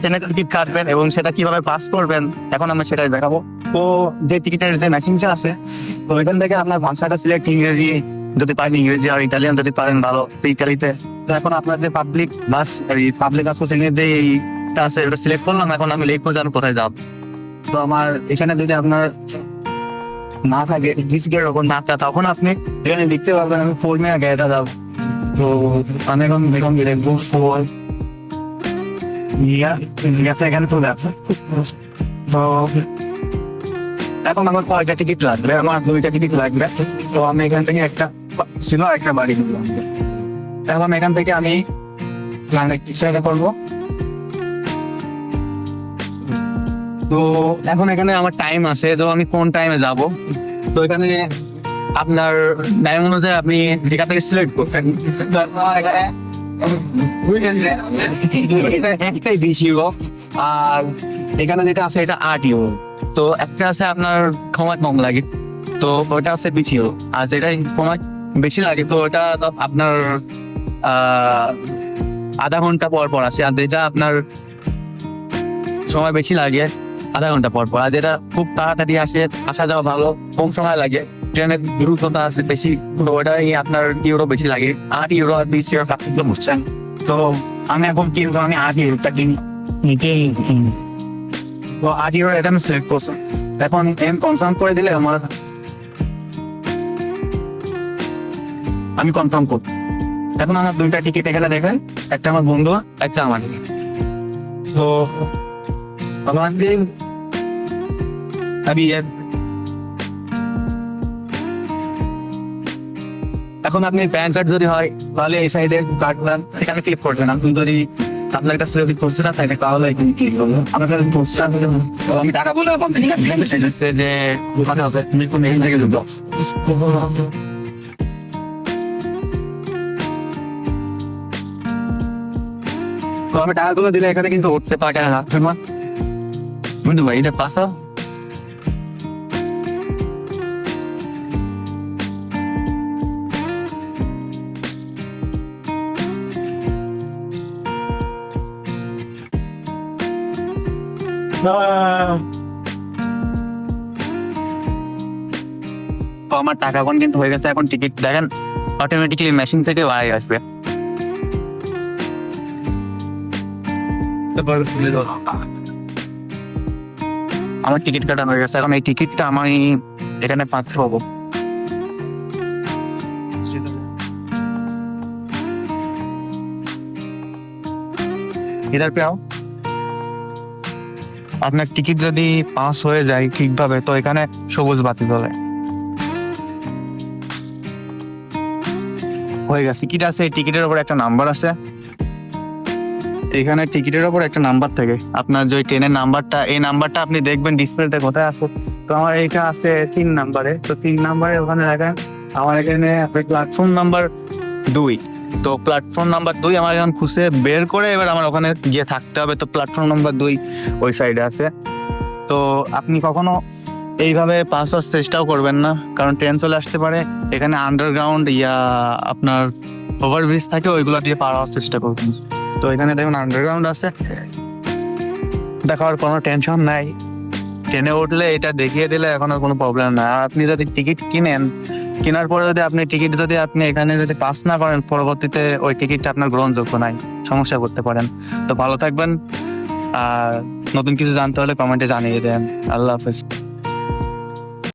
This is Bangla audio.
ট্রেনের টিকিট কাটবেন এবং সেটা কিভাবে পাস করবেন এখন আমরা সেটাই দেখাবো। তো যে টিকিটের যে মেশিনটা আছে, তো ওইখান থেকে আপনার ভাষাটা সিলেক্ট ইংরেজি, যদি পারেন ইংরেজি, আর ইটালিয়ান যদি পারেন ভালো তো ইটালিতে। তো এখন আপনার যে পাবলিক বাস, এই পাবলিক বাস কোচিংয়ের যে এইটা আছে ওটা সিলেক্ট করলাম। এখন আমি লিখবো যে আমি কোথায় যাব। তো আমার এখানে যদি আপনার না থাকে ডিস্কের ওপর না থাকে, তখন আপনি এখানে লিখতে পারবেন আমি ফোর মে গেটা যাব। তো আমি এখন লিখবো ফোর এখানে চলে আসে। তো এখন আমার কয়টা টিকিট লাগবে? আমার 2টা টিকিট লাগবে। তো আমি এখান থেকে একটা ছিল একটা বাড়ি দিলাম। এখন এখান থেকে আমি সেটা করবো। তো এখন এখানে আমার টাইম আছে, তো আমি কোন টাইমে যাব। তো এখানে আপনার টাইম অনুযায়ী আপনি যেটা থেকে সিলেক্ট করবেন। এটা একটাই 20 ইউরো, আর এখানে যেটা আছে এটা 8 ইউরো। তো একটা আছে আপনার সময় কম লাগে, তো ওটা আছে 20 ইউরো। আর যেটা সময় বেশি লাগে তো ওটা আপনার আধা ঘন্টা পর পর আসে। আর যেটা আপনার সময় বেশি লাগে আধা ঘন্টা পর পর। আর যেটা খুব তাড়াতাড়ি আসে, আসা যাওয়া ভালো, কম সময় লাগে, ট্রেনের দ্রুততা আছে বেশি, তো ওটাই আপনার ইউরো বেশি লাগে। 8 ইউরো আর 20 ইউরো পার্থক্য বুঝছেন। তো আমি এখন কিন্তু আমি 8 ইউরোটা কিনি। তো 8 ইউরো এটা আমি সিলেক্ট করছি। এখন এম কনফার্ম করে দিলে আমি কনফার্ম করব। এখন আমার 2টা টিকিট এখানে দেখেন, একটা আমার বন্ধু, একটা আমার। তো এখন আপনি প্যান কার্ড যদি হয় তাহলে এই সাইডে কাটবেন, এখানে ক্লিক করবেন। আপনি যদি আপনার কাছে যদি পড়ছে না থাকে তাহলে এখানে ক্লিক করবেন। আমার কাছে পড়ছে আছে, তো আমি টাকা বলে যে ওখানে হবে তুমি কোন এখান থেকে ঢুকবো। তো আমি টাকাগুলো দিলে এখানে কিন্তু উঠছে টাকা রাখছে না বন্ধু ভাই, এটা পাসা। তো আমার টাকা এখন কিন্তু হয়ে গেছে। এখন টিকিট দেখেন অটোমেটিক্যালি মেশিন থেকে বাইরে আসবে। আমার টিকিট কাটা হয়ে গেছে। এখন এই টিকিটটা আমি এখানে পাবো। ইধার পে আও। আপনার টিকিট যদি পাস হয়ে যায় ঠিকভাবে তো এখানে সবুজ বাতি জ্বলে। হয়ে গেছে, টিকিট আছে, এই টিকিটের উপর একটা নাম্বার আছে। এখানে টিকিটের উপর একটা নাম্বার থাকে, আপনার যে ট্রেনের নাম্বারটা, এই নাম্বারটা আপনি দেখবেন ডিসপ্লেতে কোথায় আছে। তো আমার এইটা আছে 3 নাম্বারে। তো 3 নাম্বারে ওখানে দেখেন আমার এখানে প্ল্যাটফর্ম নাম্বার 2। তো প্ল্যাটফর্ম নাম্বার 2 আমার এখন খুঁজে বের করে এবার আমার ওখানে গিয়ে থাকতে হবে। তো প্ল্যাটফর্ম নাম্বার 2 ওই সাইডে আছে। তো আপনি কখনো এইভাবে পাস হওয়ার চেষ্টাও করবেন না, কারণ ট্রেন চলে আসতে পারে। এখানে আন্ডারগ্রাউন্ড আপনার ওভারব্রিজ থাকে, ওইগুলো দিয়ে পার হওয়ার চেষ্টা করবেন। তো এখানে দেখুন আন্ডারগ্রাউন্ড আছে, দেখার কোনো টেনশন নাই। ট্রেনে উঠলে এটা দেখিয়ে দিলে এখন আর কোনো প্রবলেম নাই। আর আপনি যদি টিকিট কেনার পরে যদি আপনি এখানে যদি পাস না করেন, পরবর্তীতে ওই টিকিটটা আপনার গ্রহণযোগ্য নাই, সমস্যা করতে পারেন। তো ভালো থাকবেন, আর নতুন কিছু জানতে হলে কমেন্টে জানিয়ে দেন। আল্লাহ হাফেজ।